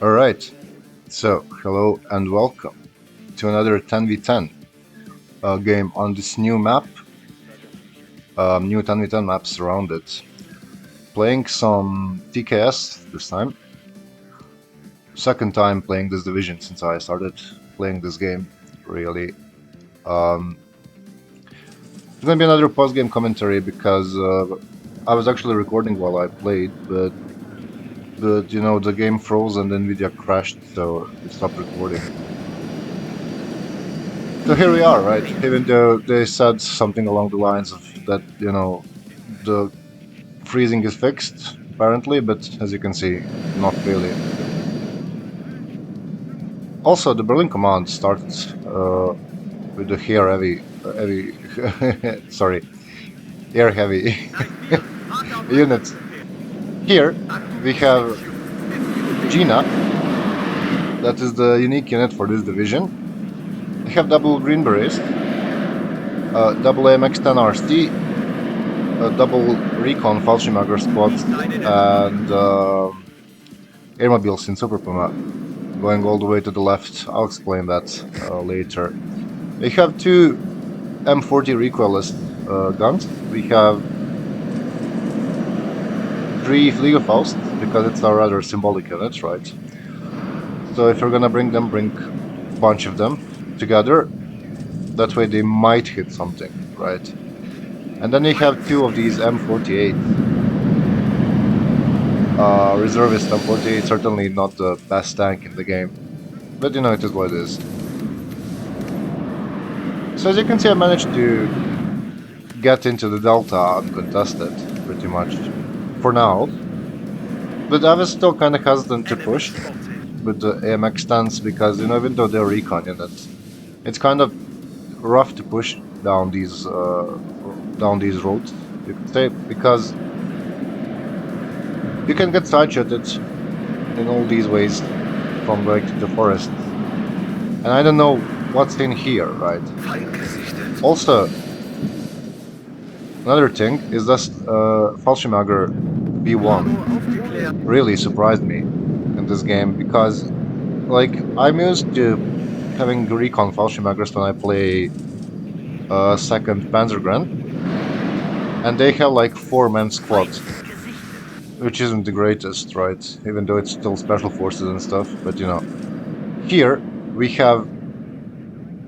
Alright, so hello and welcome to another 10v10 game on this new map. New 10v10 map surrounded. Playing some TKS this time. Second time playing this division since I started playing this game, really. It's gonna be another post-game commentary because I was actually recording while I played, but you know, the game froze and Nvidia crashed, so it stopped recording. So here we are, right? Even though they said something along the lines of that, you know, the freezing is fixed, apparently, but as you can see, not really. Also, the Berlin command started with the sorry, air heavy units. Here we have Gina, that is the unique unit for this division. We have double Green Berets, double AMX-10 RST, double Recon Fallschirmjäger squads, and airmobiles in Super Puma, going all the way to the left. I'll explain that later. We have two M40 recoilless guns. We have three Fliegerfaust, because it's a rather symbolic unit, right? So if you're gonna bring them, bring a bunch of them together. That way they might hit something, right? And then we have two of these M48. Reservist M48, certainly not the best tank in the game, but you know, it is what it is. So as you can see, I managed to get into the Delta uncontested, pretty much, for now. But I was still kind of hesitant to push with the AMX stance because, you know, even though they're recon units, it's kind of rough to push down these roads, you could say, because you can get side-shotted in all these ways from like the forest. And I don't know what's in here, right? Also, another thing is that Fallschirmjäger B1 really surprised me in this game because, like, I'm used to having recon Fallschirmjägers when I play second Panzergren, and they have like 4-man squads, which isn't the greatest, right? Even though it's still special forces and stuff, but you know. Here we have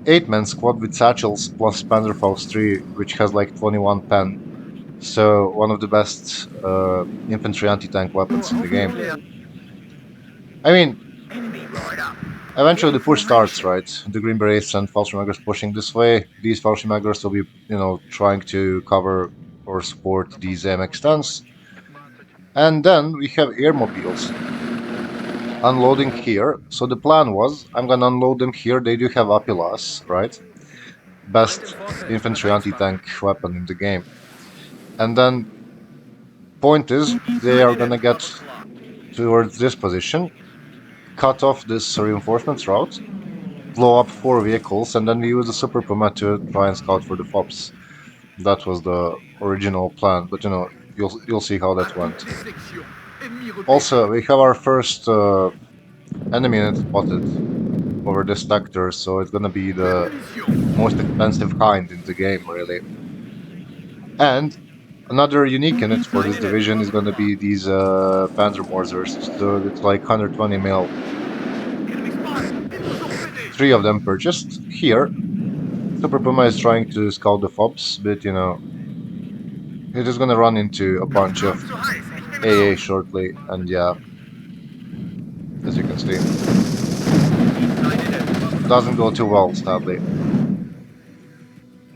8-man squad with satchels plus Panzerfaust 3, which has like 21 pen. So one of the best infantry anti-tank weapons in the game. I mean, eventually the push starts, right? The Green Berets and Fallschirmjägers pushing this way. These Fallschirmjägers will be, you know, trying to cover or support these MX-10s. And then we have airmobiles unloading here. So the plan was, I'm gonna unload them here. They do have Apilas, right? Best infantry anti-tank weapon in the game. And then, point is, they are gonna get towards this position, cut off this reinforcements route, blow up 4 vehicles, and then we use the Super Puma to try and scout for the FOBs. That was the original plan, but you know, you'll see how that went. Also, we have our first enemy unit spotted over this sector, so it's gonna be the most expensive kind in the game, really. And another unique unit for this division is gonna be these Panzermorsers, so it's like 120 mil. 3 of them purchased. Here, Super Puma is trying to scout the FOBs, but you know, it is gonna run into a bunch of AA shortly, and yeah, as you can see, doesn't go too well, sadly.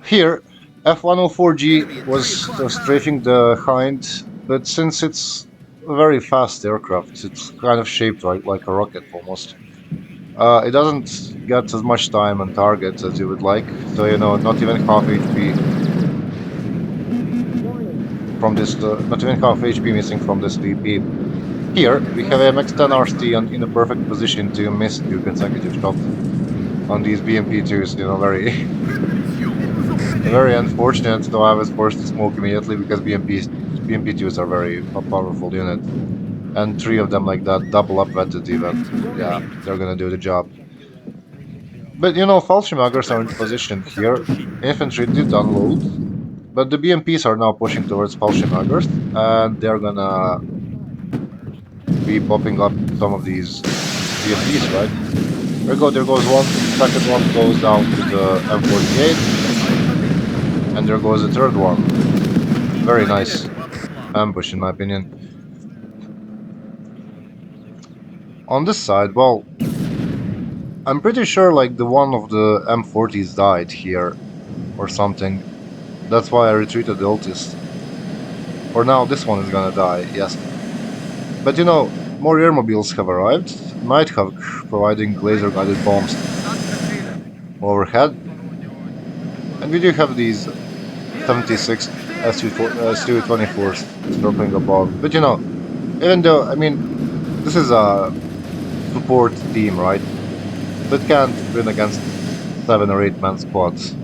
Here, F-104G was strafing the Hind, but since it's a very fast aircraft, it's kind of shaped like a rocket almost. It doesn't get as much time on target as you would like, so you know, not even half HP from this, not even half HP missing from this VP. Here, we have a MX-10 RST in a perfect position to miss 2 consecutive shots on these BMP-2s, you know, very very unfortunate, though I was forced to smoke immediately because BMP-2s are very powerful unit. and 3 of them like that, double up vetted even. Yeah, they're gonna do the job. But you know, Fallschirmjägers are in position here. Infantry did unload, but the BMPs are now pushing towards Fallschirmjägers, and they're gonna be popping up some of these BMPs, right? There goes one, second one goes down to the M48, and there goes the third one. Very nice ambush, in my opinion. On this side, well, I'm pretty sure like the one of the M40s died here or something. That's why I retreated the ultist. For now, this one is gonna die, yes. But you know, more airmobiles have arrived. Nighthawk providing laser-guided bombs overhead. And we do have these 76 Su-24s circling above. But you know, even though, I mean, this is a support team, right? That can't win against 7 or 8 man squads.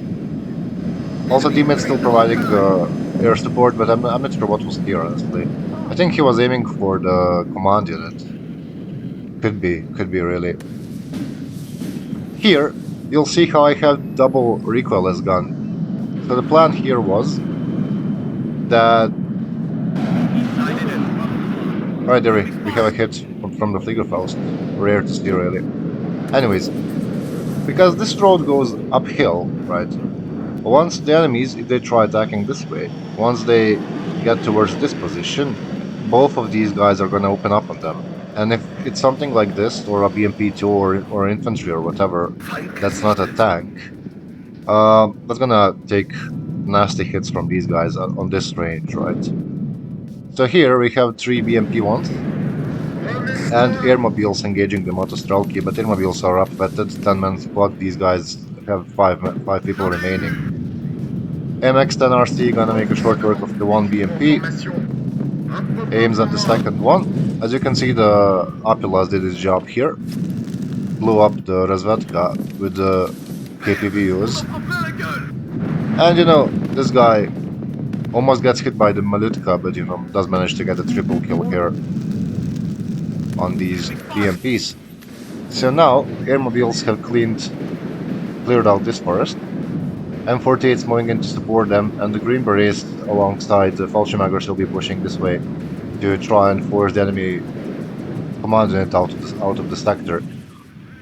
Also, teammates still providing air support, but I'm not sure what was here, honestly. I think he was aiming for the command unit. Could be really. Here, you'll see how I have double recoilless gun. So the plan here was that... Alright, there we have a hit from the Fliegerfaust. Rare to see, really. Anyways, because this road goes uphill, right? Once the enemies, if they try attacking this way, once they get towards this position, both of these guys are gonna open up on them. And if it's something like this, or a BMP-2 or infantry or whatever, that's not a tank, that's gonna take nasty hits from these guys on this range, right? So here we have 3 BMP-1s, and airmobiles engaging the Motostrelki, but airmobiles are up-vetted, 10-man squad, these guys have 5 people remaining. MX-10RC gonna make a short work of the one BMP, aims at the second one. As you can see, the Apilas did his job here, blew up the Razvedka with the KPVUs. And you know, this guy almost gets hit by the Malutka, but you know, does manage to get a triple kill here on these BMPs. So now, airmobiles have cleared out this forest. M48 is moving in to support them, and the Green Berets alongside the Fallschirmjägers will be pushing this way to try and force the enemy command unit out of the sector.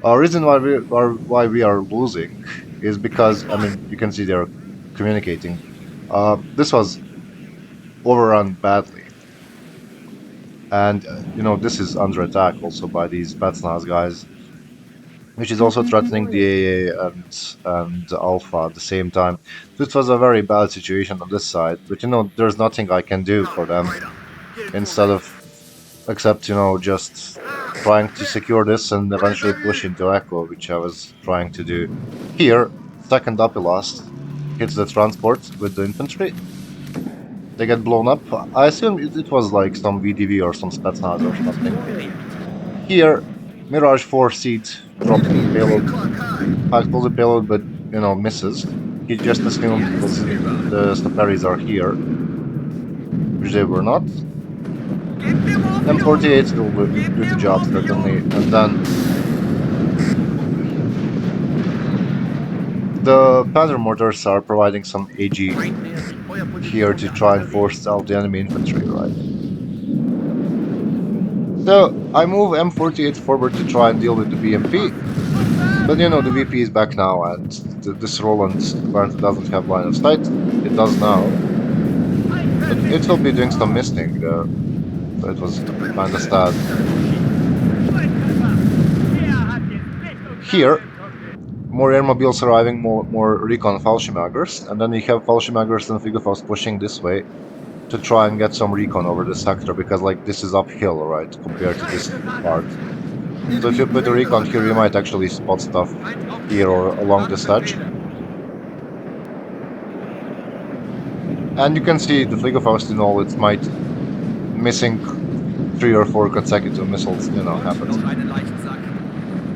Reason why we are losing is because, I mean, you can see they're communicating. This was overrun badly, and you know, this is under attack also by these Spetsnaz guys, which is also threatening the AA and the Alpha at the same time. This was a very bad situation on this side, but you know, there's nothing I can do for them instead of, except, you know, just trying to secure this and eventually push into Echo, which I was trying to do. Here, second Apilast hits the transport with the infantry. They get blown up. I assume it was like some VDV or some Spetsnaz or something. Here, Mirage 4 Seed drops the payload, pulls the payload, but you know, misses. He just assumed the Staperis are here, which they were not. M48 will do the job certainly, and then the Panther mortars are providing some AG here to try and force out the enemy infantry, right? So I move M48 forward to try and deal with the BMP, but you know, the VP is back now, and this Roland apparently doesn't have line of sight. It does now, but it will be doing some missing, so it was kinda sad. Here, more airmobiles arriving, more recon Fallschirmjägers, and then we have Fallschirmjägers and Fliegerfaust pushing this way to try and get some recon over the sector, because like this is uphill, right, compared to this part. So if you put a recon here, you might actually spot stuff here or along this edge. And you can see the Fliegerfaust in all its might missing 3 or 4 consecutive missiles, you know, happens.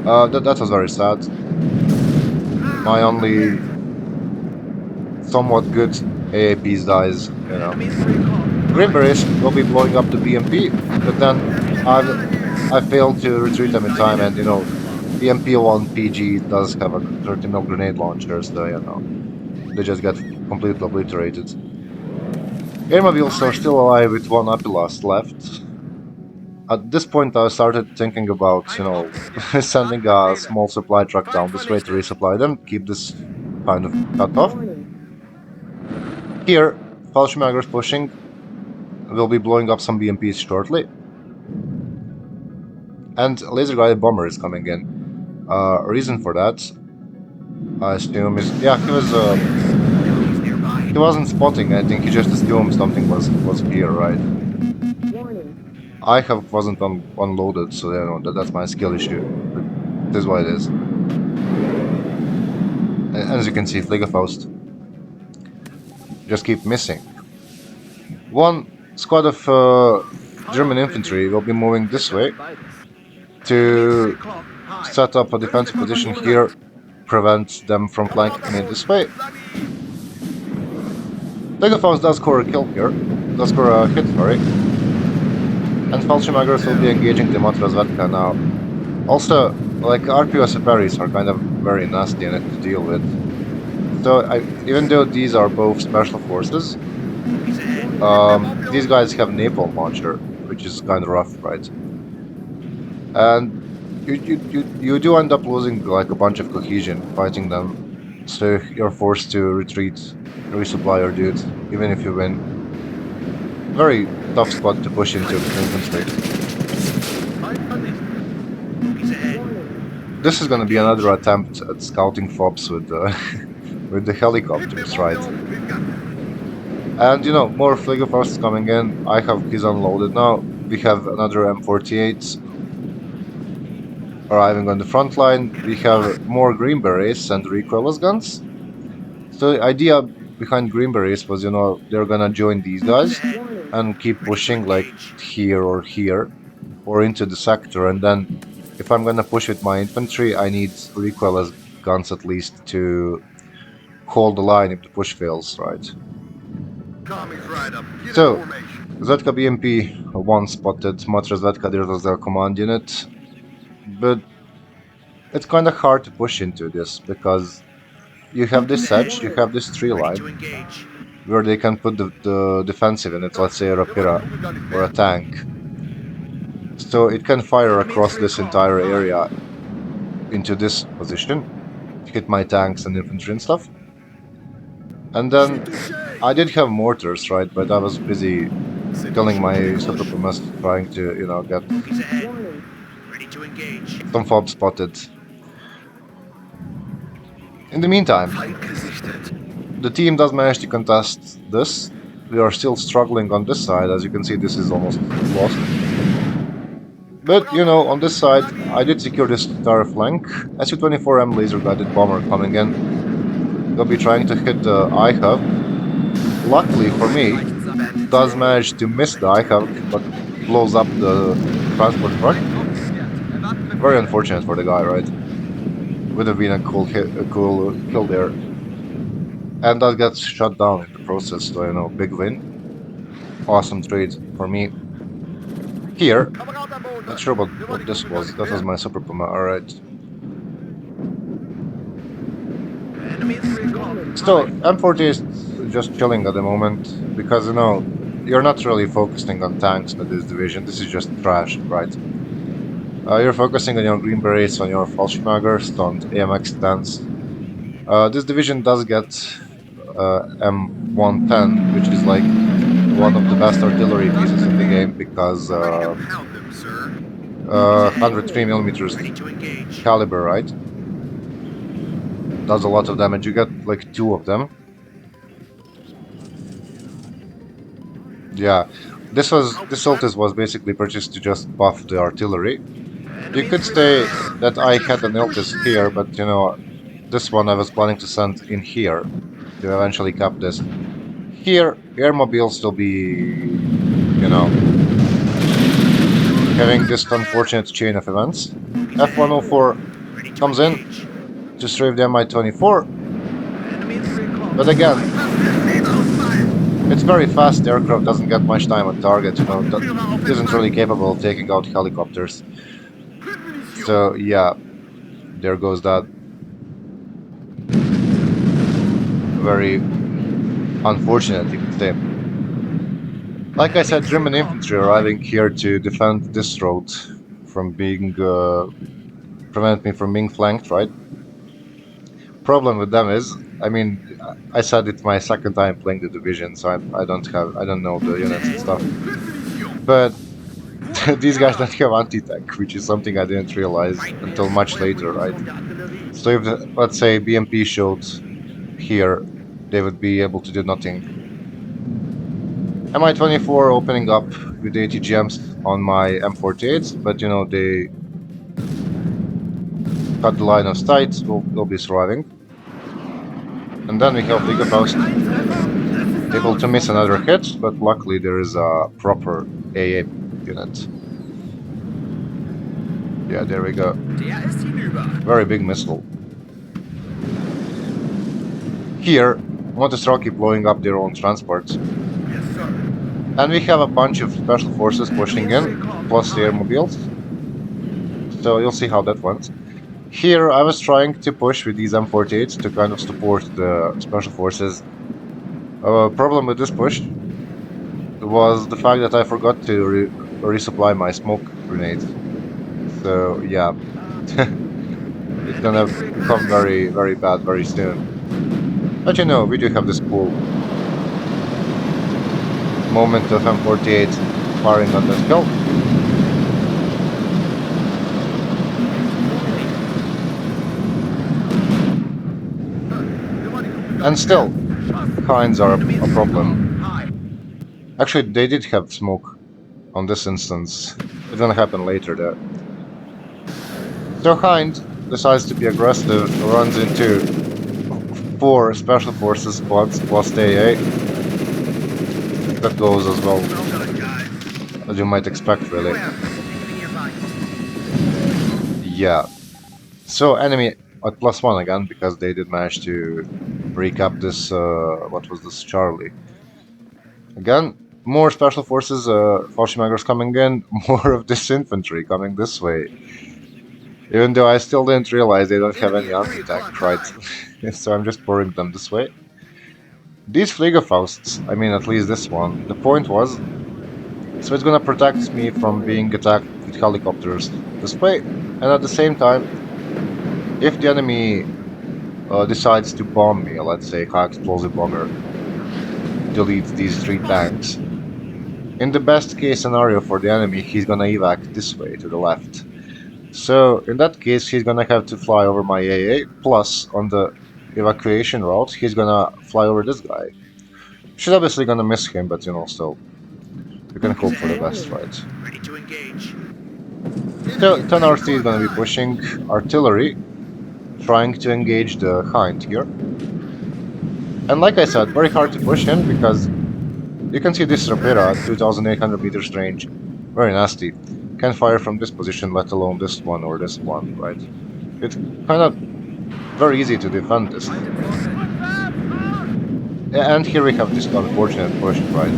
That was very sad. My only somewhat good AAPs dies, you know. Green Berets will be blowing up the BMP, but then I failed to retreat them in time, and you know, the MP1 PG does have a 30 mil grenade launcher, so you know, they just got completely obliterated. Airmobiles are still alive with one Apilas left. At this point, I started thinking about, you know, sending a small supply truck down this way to resupply them, keep this kind of cut off. Here, Fallschirmjäger's pushing. We'll be blowing up some BMPs shortly. And laser guided bomber is coming in. Reason for that, I assume, is yeah, he wasn't spotting anything. He just assumed something was here, right? I have wasn't unloaded, so you know that's my skill issue. But this is what it is. And as you can see, Fliegerfaust just keep missing. One squad of German infantry will be moving this way to set up a defensive position here, prevent them from flanking me this way. Fliegerfaust does score a kill here, does score a hit, sorry. And Fallschirmjägers will be engaging the Matrazvetka now. Also, like, RPO Paris are kind of very nasty in it to deal with. So, even though these are both special forces, these guys have napalm launcher, which is kind of rough, right? And you do end up losing like a bunch of cohesion fighting them, so you're forced to retreat, resupply your dudes, even if you win. Very tough spot to push into with infantry. This is gonna be another attempt at scouting fobs with the with the helicopters, right? And you know, more Fliegerfausts coming in. I have his unloaded now. We have another M48 arriving on the front line. We have more Green Berets and recoilless guns. So the idea behind Green Berets was, you know, they're gonna join these guys and keep pushing like here or into the sector, and then if I'm gonna push with my infantry, I need recoilless guns at least to hold the line if the push fails, right? So, Zetka BMP 1 spotted, Matra Zetka, there was their command unit, but it's kinda hard to push into this because you have this edge, you have this tree line where they can put the defensive in it, let's say a Rapira or a tank. So it can fire across this entire area into this position, hit my tanks and infantry and stuff. And then I did have mortars, right, but I was busy killing my super pumas, trying to, you know, get some fob spotted. In the meantime, the team does manage to contest this. We are still struggling on this side. As you can see, this is almost lost. But, you know, on this side, I did secure this entire flank. Su-24M laser-guided bomber coming in. They'll be trying to hit the IHAV. Luckily for me, does manage to miss the IHAV, but blows up the transport truck. Very unfortunate for the guy, right? Would have been a cool kill there. And that gets shut down in the process, so, you know, big win. Awesome trade for me. Here, not sure what this was. That was my Super Puma, alright. So, M40 is just chilling at the moment, because, you know, you're not really focusing on tanks with this division. This is just trash, right? You're focusing on your Green Berets, on your Fallschirmjägers, on AMX 10s. This division does get M110, which is like one of the best artillery pieces in the game because 103mm caliber, right? Does a lot of damage. You get like 2 of them. Yeah, this Altis was basically purchased to just buff the artillery. You could say that I had an Altis here, but you know, this one I was planning to send in here to eventually cap this. Here, airmobiles will be, you know, having this unfortunate chain of events. F-104 comes in to strafe the Mi-24, but again, It's very fast. The aircraft doesn't get much time on target. You know, that isn't really capable of taking out helicopters. So yeah, there goes that. Very unfortunate, you could say. Like I said, German infantry arriving here to defend this road from being prevent me from being flanked, right? Problem with them is, I mean, I said it's my second time playing the division, so I don't know the units and stuff. But these guys don't have anti-tank, which is something I didn't realize until much later, right? So if let's say BMP showed here, they would be able to do nothing. Mi-24 opening up with ATGMs on my M48s, but you know they cut the line of sight, will be surviving. And then we have Faust able to miss another hit, but luckily there is a proper AA unit. Yeah, there we go. Very big missile. Here, Montesroki blowing up their own transports. And we have a bunch of special forces pushing in, plus the airmobiles. So you'll see how that went. Here, I was trying to push with these M48s to kind of support the special forces. Problem with this push was the fact that I forgot to resupply my smoke grenades. So yeah, it's gonna become very, very bad very soon. But you know, we do have this cool moment of M48 firing on this hill. And still, Hinds are a problem. Actually, they did have smoke on this instance. It's gonna happen later though. So Hind decides to be aggressive, runs into 4 special forces squads plus the AA. That goes as well as you might expect, really. Yeah. So enemy at +1 again, because they did manage to recap this, what was this, Charlie. Again, more special forces, Fallschirmjägers coming in, more of this infantry coming this way. Even though I still didn't realize they don't have any anti-tank, right? So I'm just pouring them this way. These Fliegerfausts, I mean at least this one, the point was, so it's gonna protect me from being attacked with helicopters this way, and at the same time, if the enemy decides to bomb me, let's say high explosive bomber deletes these 3 tanks, in the best case scenario for the enemy, he's gonna evac this way to the left. So in that case, he's gonna have to fly over my AA, plus on the evacuation route, he's gonna fly over this guy. She's obviously gonna miss him, but you know, still, you can hope for the best, right? Ready to engage. So 10 RT is gonna be pushing artillery, trying to engage the Hind here. And like I said, very hard to push in because you can see this Rapira at 2800 meters range, very nasty. Can't fire from this position, let alone this one or this one, right? It's kind of very easy to defend this. And here we have this unfortunate push, right?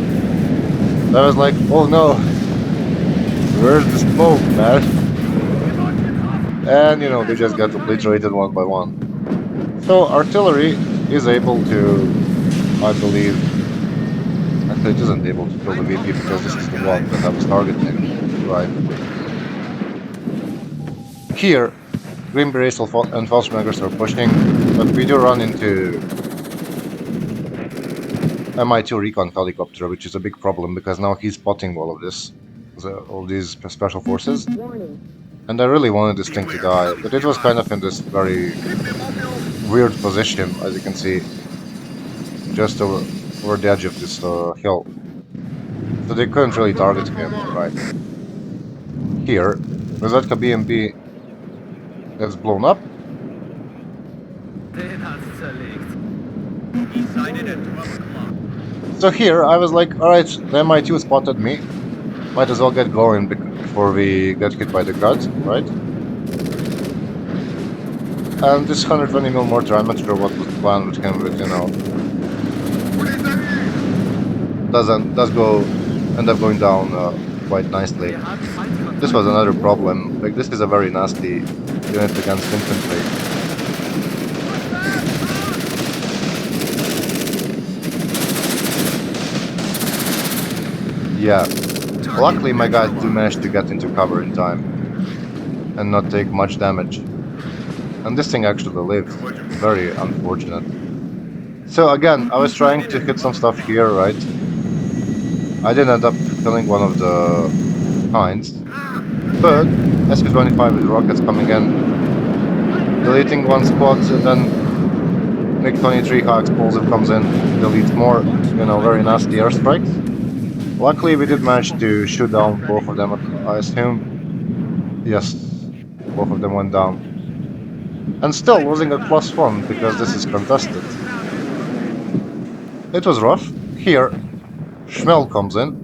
I was like, oh no, where's the smoke, man? And you know, they just got obliterated one by one. So artillery is able to, I believe, actually it isn't able to kill the VP because this is the one that I was targeting, right? Here, Green Berets and Fallschirmjägers are pushing, but we do run into Mi-2 recon helicopter, which is a big problem because now he's spotting all of this, all these special forces. And I really wanted this thing to die, but it was kind of in this very weird position, as you can see, just over the edge of this hill. So they couldn't really target him, right? Here, Rosetka BMP gets blown up. So here, I was like, alright, the Mi-2 spotted me. Might as well get going before we get hit by the guards, right? And this 120mm mortar, I'm not sure what was the plan with him, but you know. end up going down quite nicely. This was another problem. Like, this is a very nasty unit against infantry. Yeah. Luckily, my guys do manage to get into cover in time and not take much damage. And this thing actually lived. Very unfortunate. So again, I was trying to hit some stuff here, right? I did end up killing one of the hinds, but SQ-25 with rockets coming in, deleting one squad, and then MiG-23 high explosive comes in, deletes more, you know, very nasty airstrikes. Luckily, we did manage to shoot down both of them, I assume. Yes, both of them went down. And still losing at +1 because this is contested. It was rough. Here, Schmel comes in.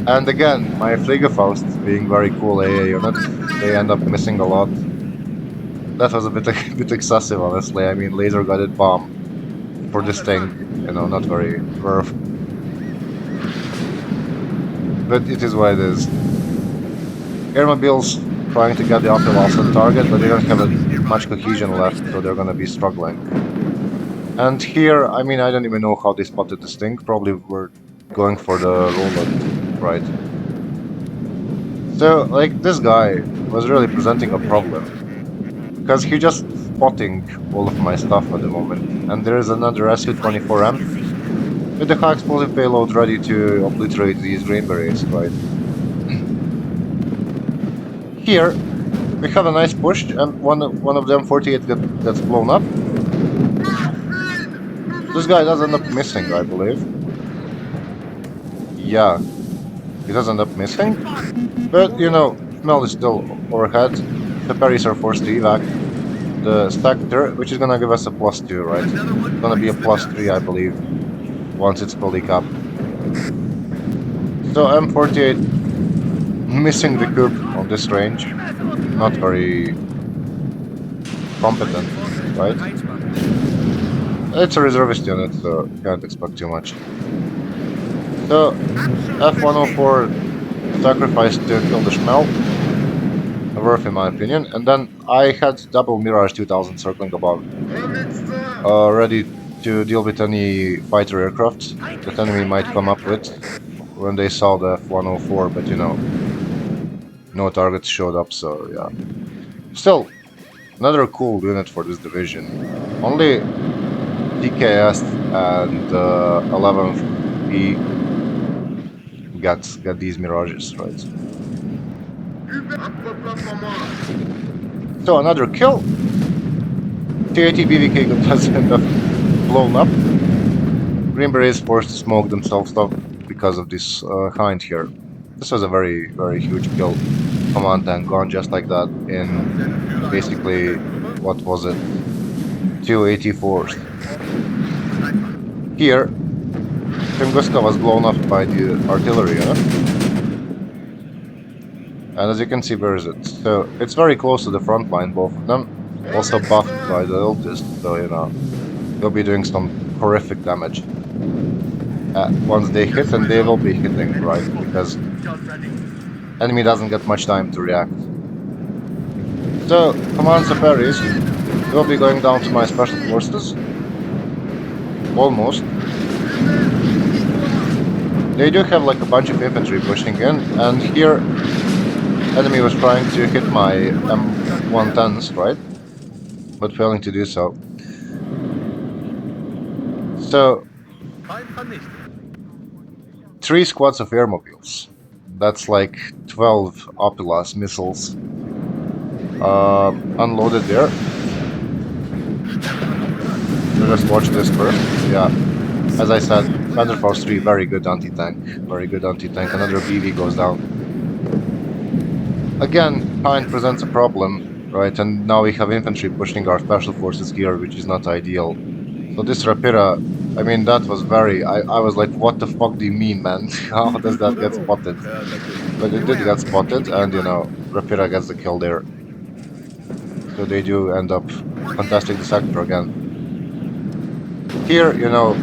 And again, my Fliegerfaust, being very cool AA units, they end up missing a lot. That was a bit excessive, honestly. I mean, laser-guided bomb for this thing, you know, not very worth. But it is what it is. Airmobiles trying to get the Optilas on target, but they don't have much cohesion left, so they're gonna be struggling. And here, I mean, I don't even know how they spotted this thing. Probably were going for the Roland, right? So, like, this guy was really presenting a problem. Because he just spotting all of my stuff at the moment. And there is another SU-24M with the high explosive payload ready to obliterate these Green Berets, right? Here, we have a nice push, and one of them 48 gets blown up. This guy does end up missing, I believe. Yeah, he does end up missing. But, you know, Mel is still overhead. The Paris are forced to evac. The Spectre, which is gonna give us a +2, right? It's gonna be a +3, I believe, once it's fully capped. So M48 missing the coup on this range. Not very competent, right? It's a reservist unit, so can't expect too much. So F-104 sacrificed to kill the Schmel. Worth in my opinion, and then I had double Mirage 2000 circling above, ready to deal with any fighter aircraft that enemy might come up with when they saw the F-104, but you know, no targets showed up, so yeah. Still, another cool unit for this division. Only TKS and 11th E got these Mirages, right? So another kill. T-80 BVK has end up blown up. Green Berets forced to smoke themselves up because of this hind here. This was a very, very huge kill. Command tank gone just like that in basically, what was it? 284s. Here, Tunguska was blown up by the artillery unit. And as you can see, where is it? So it's very close to the front line, both of them. Also buffed by the ultist, so you know, they'll be doing some horrific damage. Once they hit, and they will be hitting, right? Because enemy doesn't get much time to react. So, Command Paris will be going down to my special forces. Almost. They do have like a bunch of infantry pushing in, and here enemy was trying to hit my M110s, right? But failing to do so. So, 3 squads of airmobiles. That's like 12 Opilas missiles unloaded there. So just watch this first. Yeah, as I said, Panzerfaust 3, very good anti-tank. Very good anti-tank. Another BV goes down. Again, Hind presents a problem, right? And now we have infantry pushing our special forces here, which is not ideal. So this Rapira, I mean, that was very... I was like, what the fuck do you mean, man? How does that get spotted? But it did get spotted, and, you know, Rapira gets the kill there. so they do end up contesting the sector again. Here, you know,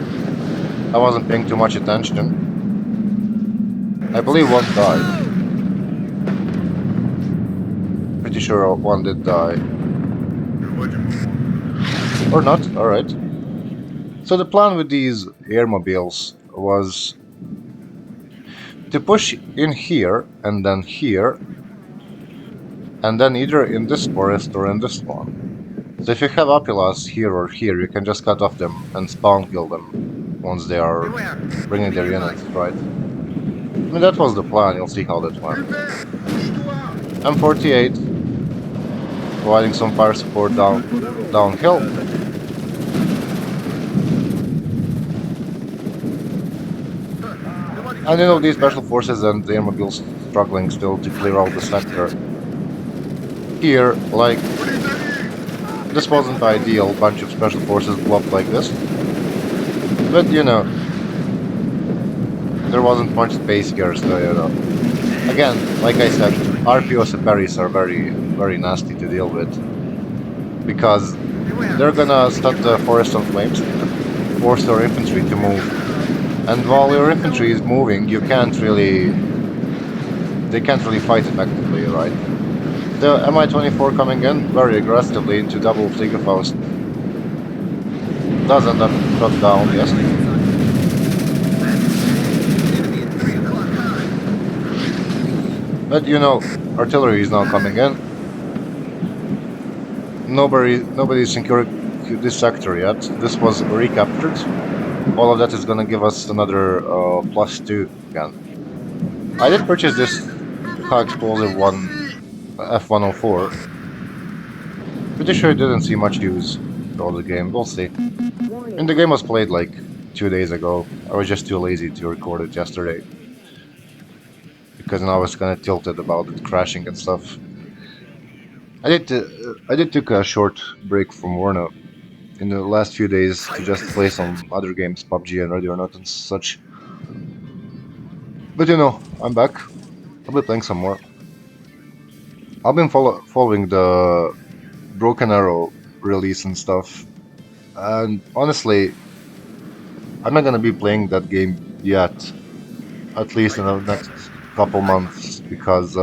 I wasn't paying too much attention. I believe one died. Pretty sure one did die. Or not, alright. So the plan with these airmobiles was to push in here, and then here, and then either in this forest or in this one. So if you have Apilas here or here, you can just cut off them and spawn kill them once they are bringing their units, right? I mean, that was the plan, you'll see how that went. M48, providing some fire support downhill. And you know, these special forces and the airmobiles struggling still to clear out the sector. Here, like, this wasn't ideal, bunch of special forces blocked like this. But, you know, there wasn't much space here, so, you know. Again, like I said, RPO Separis are very, very nasty to deal with. Because they're gonna set the forest on flames, force their infantry to move. And while your infantry is moving, they can't really fight effectively, right? The Mi-24 coming in very aggressively into double Fliegerfaust. Does end up shot down, yes. But you know, artillery is now coming in. Nobody's secured this sector yet. This was recaptured. All of that is gonna give us another +2 again. I did purchase this high explosive one F-104. Pretty sure it didn't see much use throughout the game, we'll see. And the game was played like 2 days ago. I was just too lazy to record it yesterday. Because I was kinda tilted about it crashing and stuff. I did took a short break from Warno in the last few days to just play some other games, PUBG and Ready or Not and such. But you know, I'm back. I'll be playing some more. I've been following the Broken Arrow release and stuff, and honestly, I'm not gonna be playing that game yet, at least in the next couple months, because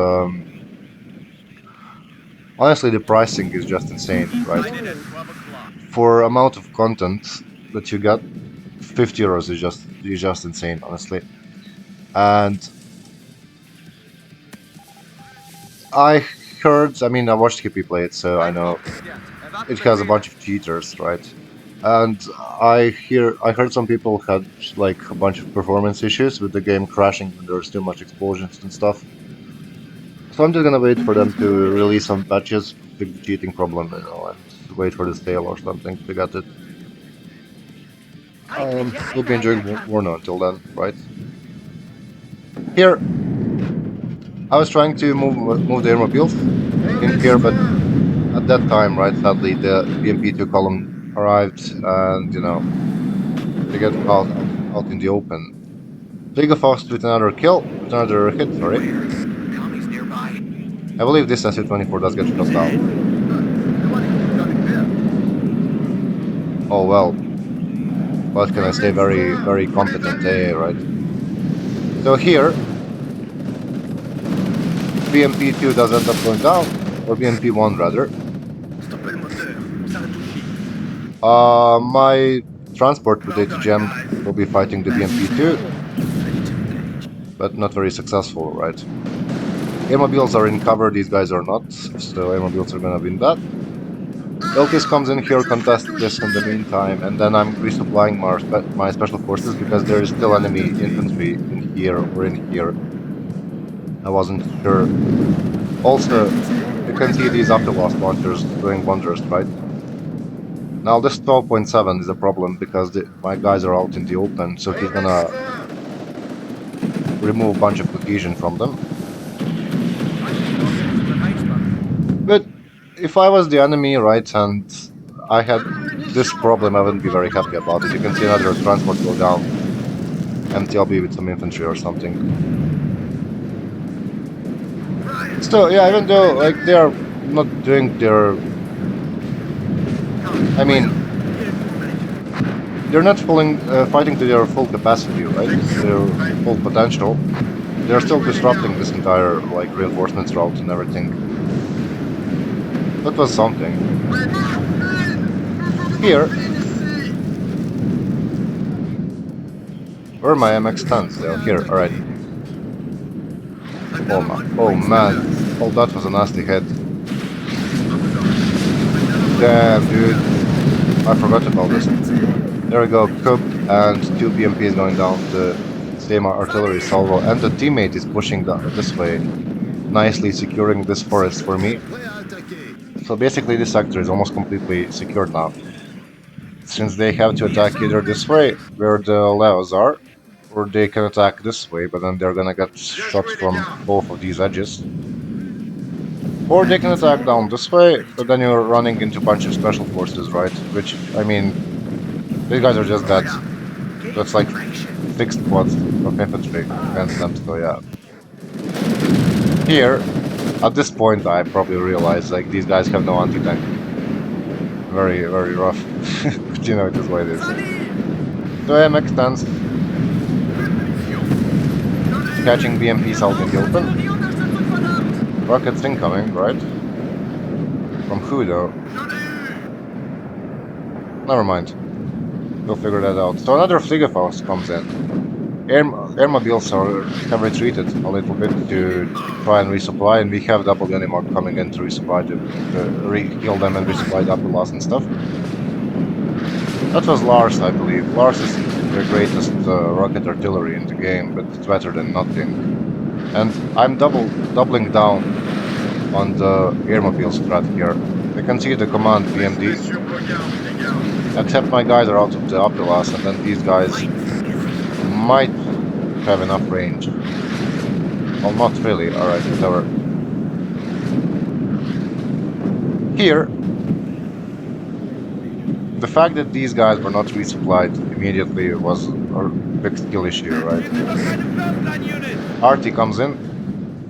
honestly the pricing is just insane, right? For amount of content that you get, 50 euros is just insane, honestly. And I watched Hippie play it, so I know it has a bunch of cheaters, right? And I heard some people had like a bunch of performance issues with the game crashing when there's too much explosions and stuff. So I'm just gonna wait for them to release some patches, fix the cheating problem, you know, and wait for the sale or something to get it. We'll be enjoying Warno until then, right? Here, I was trying to move the airmobiles in here, but at that time, right, sadly, the BMP2 column arrived, and you know, they get caught out in the open. Fliegerfaust with another kill, with another hit, sorry. I believe this SU-24 does get shot down. Oh well. What can I say? Very, very competent AA, right? So here, BMP2 does end up going down, or BMP1 rather. My transport with ATGM will be fighting the BMP2, but not very successful, right? Airmobiles are in cover, these guys are not, so airmobiles are gonna win that. Eltis comes in here, contests this in the meantime, and then I'm resupplying my special forces because there is still enemy infantry in here or in here. I wasn't sure. Also, you can see these afterblast launchers doing wonders, right? Now this 12.7 is a problem because my guys are out in the open, so he's gonna remove a bunch of cohesion from them. But if I was the enemy, right, and I had this problem, I wouldn't be very happy about it. You can see another transport go down. MTLB with some infantry or something. Still, yeah, even though like they are not doing their I mean, they're not fighting to their full capacity, right? Their full potential. They're still disrupting this entire like reinforcements route and everything. That was something. Here, where are my MX stands? They're here. All right. Oh man. Oh, that was a nasty hit. Damn, dude. I forgot about this. There we go. Coop and two BMPs going down the same artillery salvo, and the teammate is pushing this way, nicely securing this forest for me. So basically, this sector is almost completely secured now, since they have to attack either this way, where the Leos are, or they can attack this way, but then they're gonna get shot from both of these edges. Or they can attack down this way, but then you're running into a bunch of special forces, right? Which, I mean, these guys are just dead. That's like 6 squads of infantry against them, so yeah. Here, at this point, I probably realized, like, these guys have no anti-tank. Very, very rough. But you know, it is what it is. So AMX stands catching BMPs out in the open. Rockets incoming, right? From who, though? Never mind. We'll figure that out. So another Fliegerfaust comes in. Airmobiles have retreated a little bit to try and resupply, and we have double Unimog coming in to resupply, to re-heal them and resupply double loss and stuff. That was Lars, I believe. Lars is the greatest rocket artillery in the game, but it's better than nothing. And I'm doubling down on the airmobile strat here. You can see the command BMD. Except my guys are out of the Apilas, and then these guys might have enough range. Well, not really. Alright, whatever. Here, the fact that these guys were not resupplied immediately was a big skill issue, right? RT comes in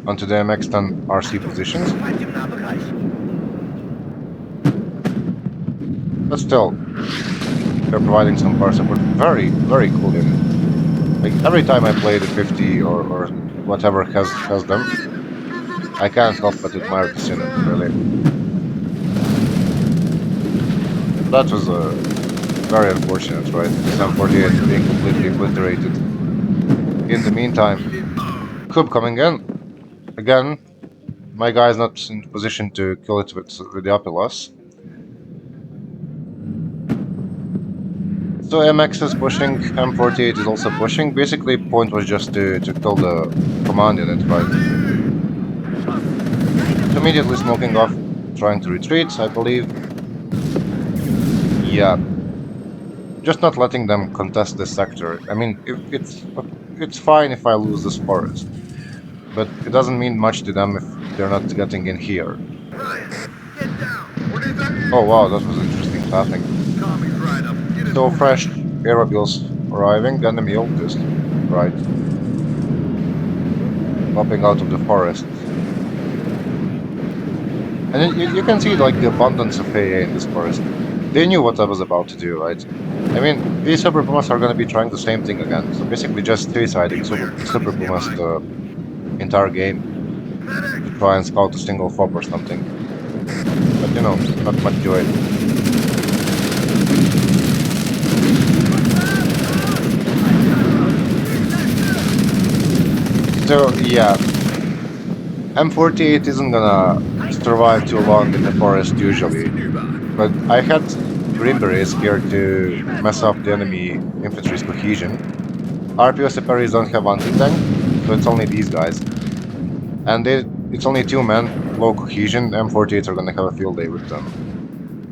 onto the MX-10 RC positions. But still, they're providing some power support. Very, very cool unit. Like, every time I play the 50 or whatever has them, I can't help but admire this unit, really. That was very unfortunate, right? This M48 being completely obliterated. In the meantime, Kub coming in. Again, my guy's not in position to kill it with the Apilas. So MX is pushing, M48 is also pushing. Basically, point was just to kill the command unit, right? Immediately smoking off, trying to retreat, I believe. Yeah. Just not letting them contest this sector. I mean, it's fine if I lose this forest, but it doesn't mean much to them if they're not getting in here. Oh wow, that was interesting pathing. So fresh aerobiles arriving, enemy ultist, right? Popping out of the forest. And you can see like the abundance of AA in this forest. They knew what I was about to do, right? I mean, these Super Pumas are gonna be trying the same thing again. So basically just three-siding Super Pumas the entire game to try and scout a single fob or something. But you know, not much joy. So yeah, M48 isn't gonna survive too long in the forest usually, but I had Green Berets here to mess up the enemy infantry's cohesion. RPO Separis don't have anti-tank, so it's only these guys. And it's only 2 men, low cohesion, M48s are gonna have a field day with them.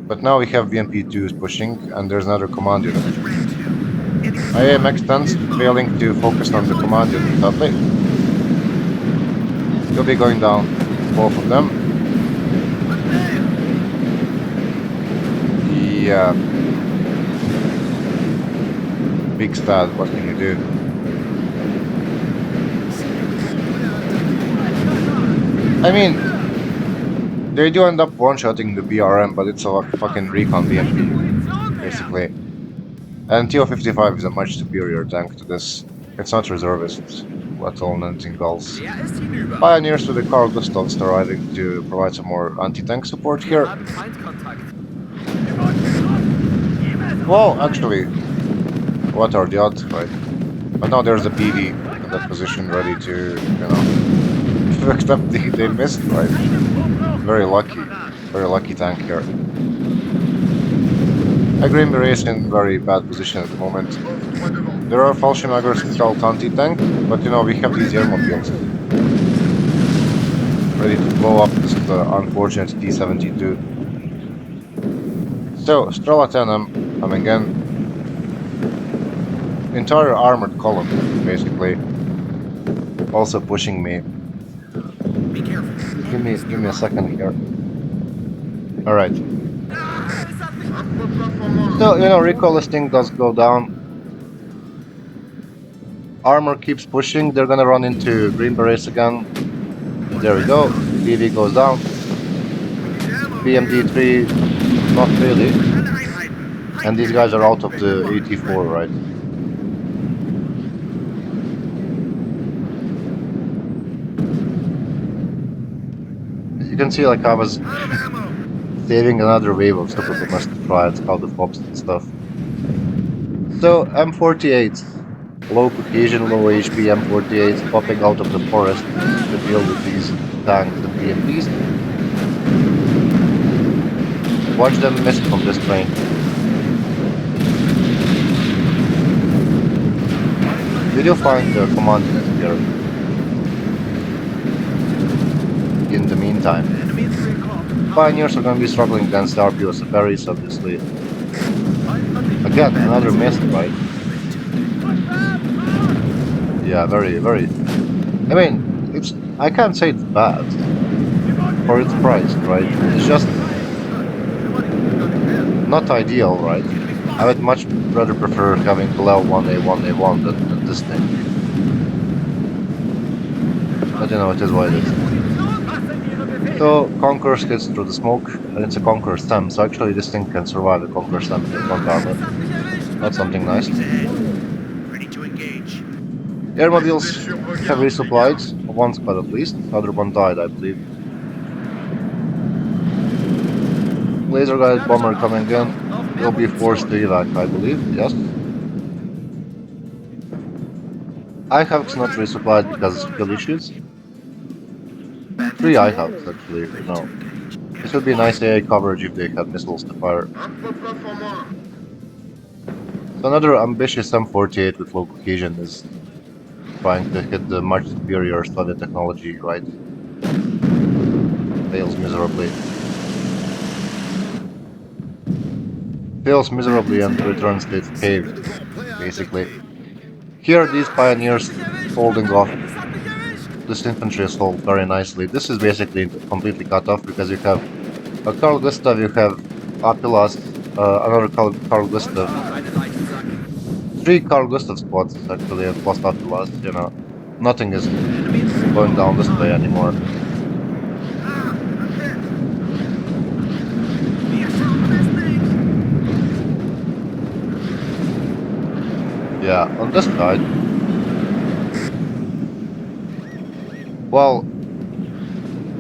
But now we have VMP2s pushing, and there's another command unit. AMX-10s failing to focus on the command unit, sadly. You'll be going down, both of them. Yeah. Big stat, what can you do? I mean, they do end up one-shotting the BRM, but it's a fucking recon BMP. basically. And TO-55 is a much superior tank to this. It's not reservist, let alone anything else. Pioneers with the Carl Gustavs arriving to provide some more anti-tank support here. Well, actually, what are the odds, right? But now there's a BV in that position ready to, except they missed, right? Very lucky tank here. Green Beret is in very bad position at the moment. There are Fallschirmjägers without anti-tank, but we have these airmobiles ready to blow up this unfortunate T-72. So, Strela 10, I'm coming in. Entire armored column, basically. Also pushing me. Give me a second here. Alright. So, recoil listing does go down. Armor keeps pushing. They're gonna run into Green Berets again. There we go. BV goes down. BMD-3, not really. And these guys are out of the 84, right? You can see, like, I was saving another wave of super domestic trials, how the FOBs and stuff. So, M48s. Low cohesion, low HP M48s popping out of the forest to deal with these tanks and BMPs. Watch them miss from this plane. Did you find the command unit here? In the meantime, Pioneers are going to be struggling against the RPO Safaris, obviously. Again, another miss, right? Yeah, very. I mean, I can't say it's bad for its price, right? It's just not ideal, right? I would much rather prefer having the level 1A1 than this thing. But it is what it is. So, Conqueror skids through the smoke, and it's a Conqueror stem, so actually this thing can survive a Conqueror stem in front armor. That's something nice. Airmobiles have resupplied, one squad at least, the other one died, I believe. Laser guided bomber coming in, will be forced to evac, I believe, yes. IHAVs not resupplied because of skill issues. 3 IHAVs actually, no. This would be nice AA coverage if they had missiles to fire. So another ambitious M48 with low cohesion is trying to hit the much superior Soviet technology, right? Fails miserably. Fails miserably and returns to its cave, basically. Here these Pioneers holding off this infantry assault very nicely. This is basically completely cut off because you have a Carl Gustav, you have Apilas, another Carl Gustav. 3 Carl Gustav squads actually, plus Apilas, Nothing is going down this way anymore. Yeah, on this side. Well,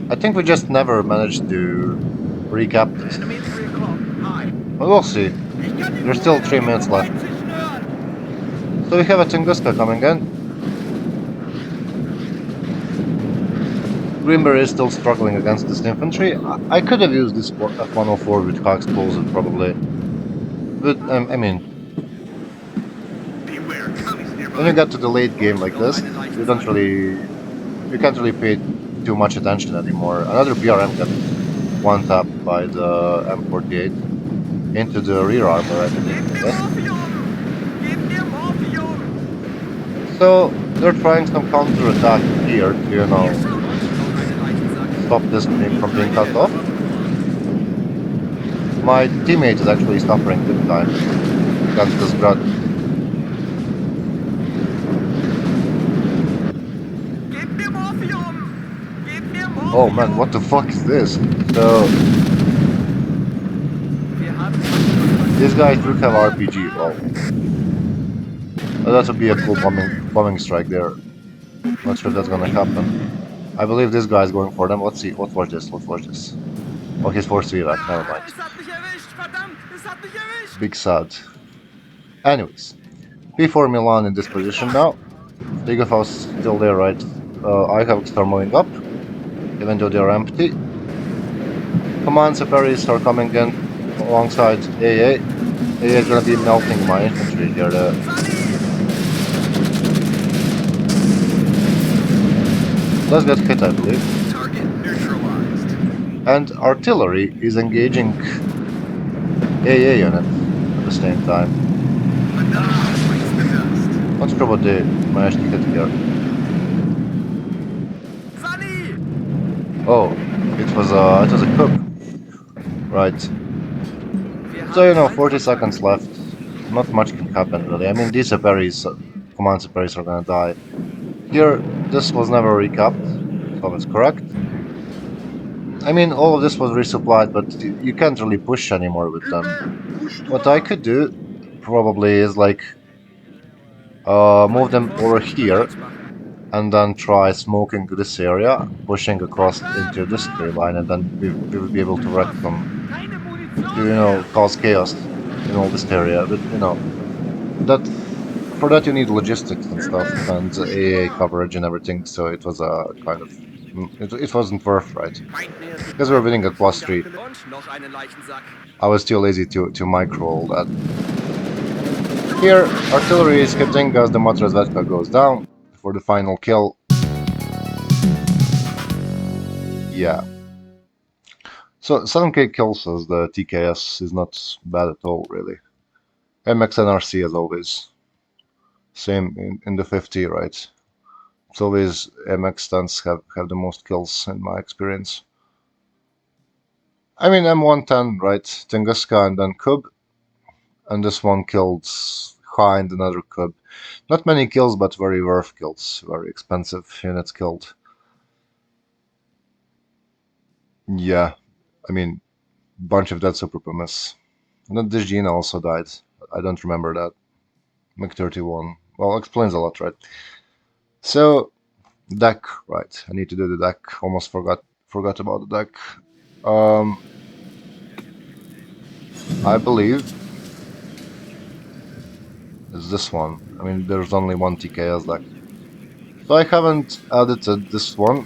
I think we just never managed to recap this. But we'll see. There's still 3 minutes left. So we have a Tunguska coming in. Greenberry is still struggling against this infantry. I could have used this F-104 with high explosive probably. But, I mean, when you get to the late game like this, you can't really pay too much attention anymore. Another BRM got one-tapped by the M48 into the rear armor, I believe. Yes? So they're trying some counter-attack here to, stop this thing from being cut off. My teammate is actually suffering this time against this grad. Oh man, what the fuck is this? So These guys do have RPG. Well, that would be a cool bombing strike there. Not sure if that's gonna happen. I believe this guy is going for them. Let's see. Let's watch this. Let's watch this. Oh, he's forced to evac. Never mind. Big sad. Anyways, P4 Milan in this position now. Tigafaus still there, right? I have are moving up, even though they're empty. Command Separis are coming in alongside AA. AA is gonna be melting my infantry here. Let's get hit, I believe. And artillery is engaging AA unit at the same time. Not sure what they managed to hit here. Oh, it was a coup. Right. So, you know, 40 seconds left. Not much can happen, really. I mean, these Separis, command Separis are gonna die. Here, this was never recapped, so it's correct. I mean, all of this was resupplied, but you can't really push anymore with them. What I could do, probably, is like, move them over here, and then try smoking this area, pushing across into this tree line, and then we will be able to wreck them. To, you know, cause chaos in all this area, but, you know, that for that you need logistics and stuff, and AA coverage and everything, so it was a kind of... It wasn't worth, right? Because we were winning at +3. I was too lazy to micro all that. Here, artillery is hitting as the Matrasvetka goes down for the final kill. Yeah. So 7k kills as the TKS is not bad at all, really. MXNRC as always. Same in the 50, right? It's always MX stunts have the most kills in my experience. I mean, M110, right? Tunguska and then Kub. And this one killed Hind, another Kub. Not many kills, but very worth kills. Very expensive units killed. Yeah, I mean, bunch of dead super pumas. And then Dijina also died. I don't remember that. MiG-31. Well, explains a lot, right? So, deck, right? I need to do the deck. Almost forgot about the deck. I believe it's this one. I mean, there's only one TKS deck. So I haven't edited this one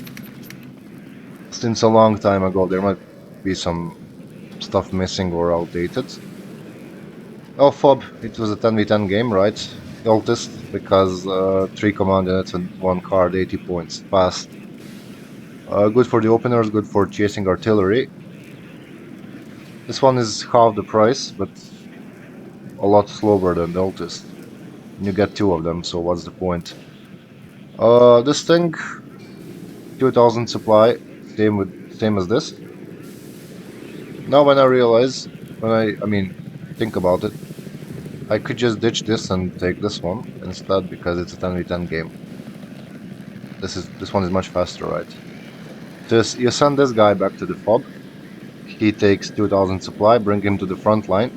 since a long time ago. There might be some stuff missing or outdated. Oh, Fob, it was a 10v10 game, right? Ultist, because 3 command units and 1 card, 80 points, fast. Good for the openers, good for chasing artillery. This one is half the price, but a lot slower than the Ultist. You get 2 of them, so what's the point? This thing, 2000 supply, same as this. Now when I realize, I mean, think about it, I could just ditch this and take this one instead because it's a 10v10 game. This one is much faster, right? Just you send this guy back to the fob. He takes 2000 supply, bring him to the front line.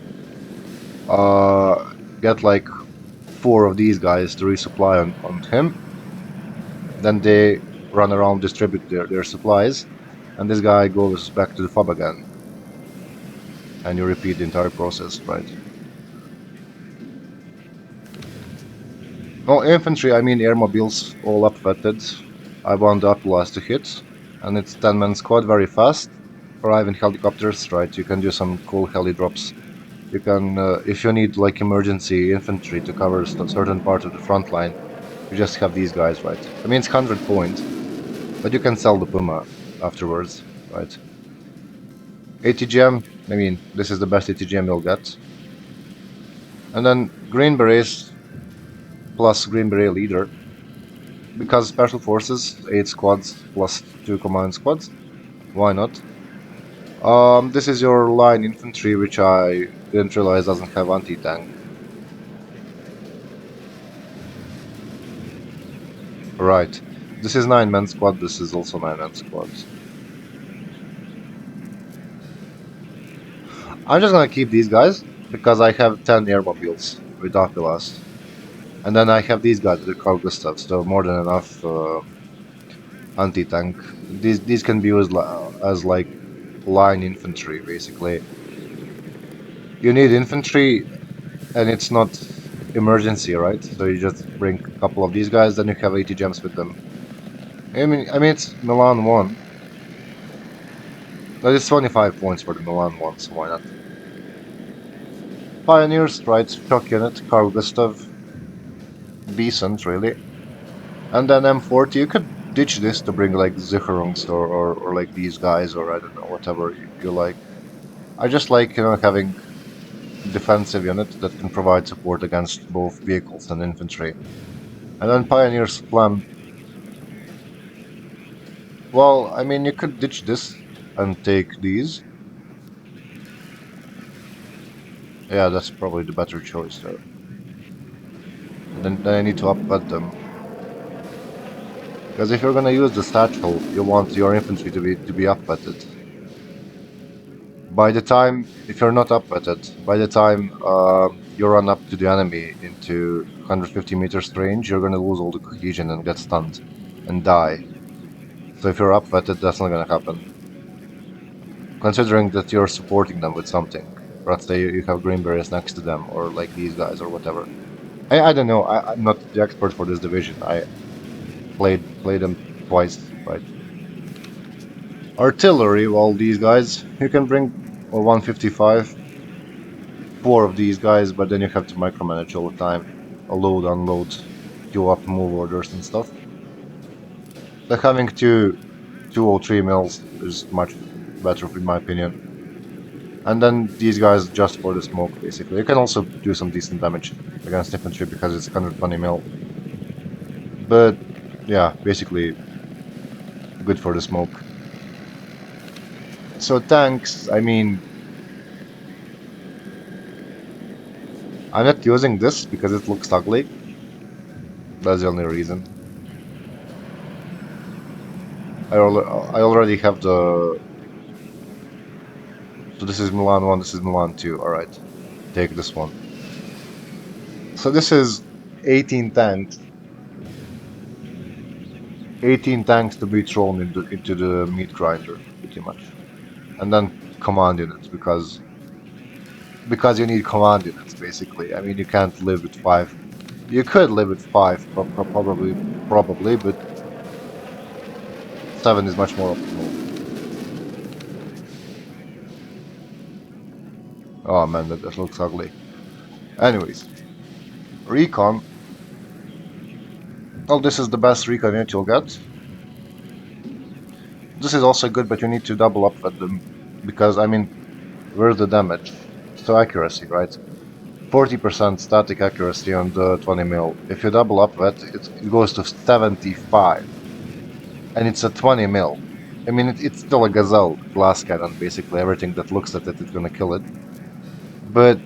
Get like 4 of these guys to resupply on him. Then they run around, distribute their supplies, and this guy goes back to the fob again. And you repeat the entire process, right? No, infantry, I mean airmobiles, all upvetted. I want the last to hit, and it's 10-man squad, very fast. Arrive in helicopters, right? You can do some cool heli drops. You can, if you need like emergency infantry to cover a certain part of the front line, you just have these guys, right? I mean, it's 100 points, but you can sell the Puma afterwards, right? ATGM, I mean, this is the best ATGM you'll get. And then Green Berets plus Green Beret Leader. Because Special Forces, 8 squads plus 2 command squads. Why not? This is your line infantry, which I didn't realize doesn't have anti-tank. Right. This is 9-man squad, this is also 9-man squad. I'm just gonna keep these guys, because I have 10 airmobiles with Apilas. And then I have these guys with the Carl Gustav, so more than enough anti-tank. These can be used as like line infantry, basically. You need infantry, and it's not emergency, right? So you just bring a couple of these guys, then you have 80 gems with them. I mean, it's Milan one, but it's 25 points for the Milan one, so why not? Pioneers, right? Shock unit, Carl Gustav, decent, really. And then M40, you could ditch this to bring like Zicherungs or like these guys, or I don't know, whatever you like. I just like, having defensive unit that can provide support against both vehicles and infantry. And then Pioneers plan. Well, I mean, you could ditch this and take these. Yeah, that's probably the better choice there. And then I need to upcut them. Because if you're gonna use the satchel, you want your infantry to be upwetted. By the time, if you're not upwetted, by the time you run up to the enemy into 150 meters range, you're gonna lose all the cohesion and get stunned and die. So if you're upwetted, that's not gonna happen. Considering that you're supporting them with something. Let's say you have greenberries next to them, or like these guys, or whatever. I don't know. I'm not the expert for this division. I played them twice, right? Artillery, well, these guys, you can bring 155, four of these guys, but then you have to micromanage all the time. Load, unload, queue up, move orders and stuff. So having two or three mills is much better, in my opinion. And then these guys just for the smoke, basically. You can also do some decent damage against infantry because it's 120 mil. But yeah, basically good for the smoke. So tanks, I mean, I'm not using this because it looks ugly. That's the only reason. I already have the... So this is Milan 1, this is Milan 2. Alright, take this one. So this is 18 tanks. 18 tanks to be thrown into the meat grinder, pretty much. And then command units, because you need command units, basically. I mean, you can't live with 5. You could live with 5, probably, but 7 is much more optimal. Oh man, that looks ugly. Anyways, recon. Well, this is the best recon unit you'll get. This is also good, but you need to double up at them, because, I mean, where's the damage? So accuracy, right? 40% static accuracy on the 20 mil. If you double up that, it goes to 75. And it's a 20 mil. I mean, it's still a Gazelle glass cannon, basically. Everything that looks at it is gonna kill it. But,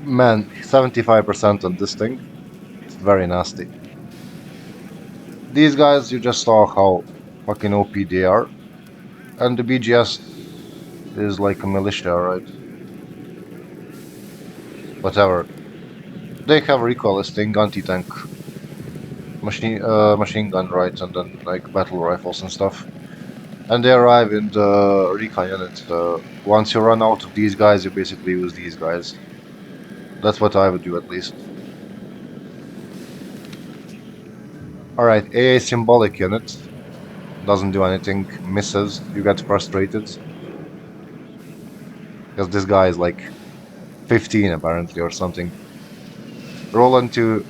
man, 75% on this thing, it's very nasty. These guys, you just saw how fucking OP they are. And the BGS is like a militia, right? Whatever. They have recoilisting anti-tank machine gun, right, and then like battle rifles and stuff. And they arrive in the recon unit. Once you run out of these guys, you basically use these guys. That's what I would do, at least. Alright, AA symbolic unit. Doesn't do anything, misses, you get frustrated. Because this guy is like 15 apparently or something. Roll into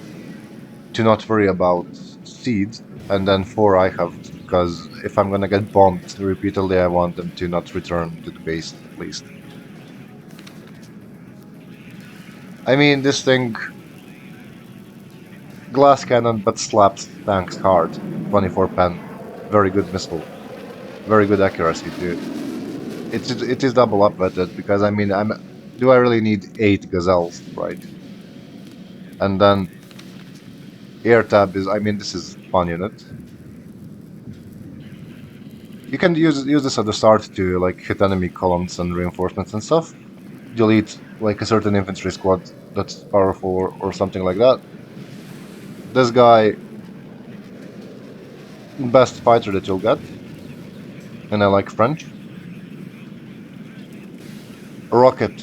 to not worry about seed, and then 4 I have, because if I'm gonna get bombed repeatedly, I want them to not return to the base, at least. I mean, this thing... Glass cannon, but slaps tanks hard. 24 pen. Very good missile. Very good accuracy, too. It is double upwetted, because, I mean, do I really need 8 gazelles, right? And then... Air tab is... I mean, this is fun unit. You can use this at the start to like hit enemy columns and reinforcements and stuff. delete like a certain infantry squad that's powerful or something like that. This guy, best fighter that you'll get, and I like French. A rocket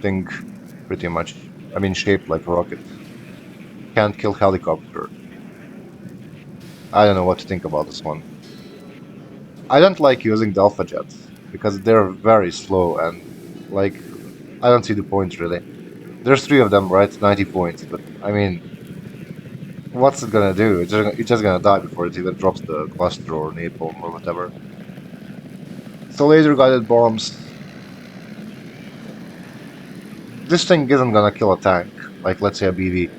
thing, pretty much. I mean, shaped like a rocket. Can't kill helicopter. I don't know what to think about this one. I don't like using the Alpha Jets because they're very slow and like I don't see the point really. There's three of them, right? 90 points, but I mean, what's it gonna do? It's just gonna die before it even drops the cluster or napalm or whatever. So laser guided bombs. This thing isn't gonna kill a tank, like let's say a BV.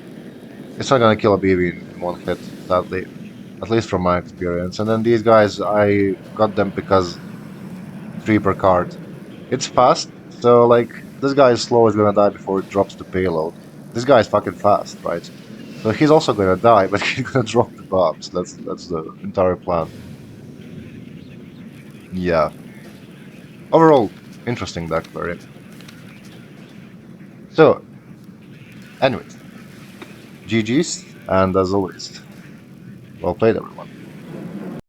It's not gonna kill a BV in one hit, sadly. At least from my experience. And then these guys, I got them because 3 per card. It's fast, so like this guy is slow is gonna die before it drops the payload. This guy is fucking fast, right? So he's also gonna die, but he's gonna drop the bombs. That's the entire plan. Yeah. Overall, interesting deck, very. So, anyways, GG's, and as always, well played, everyone.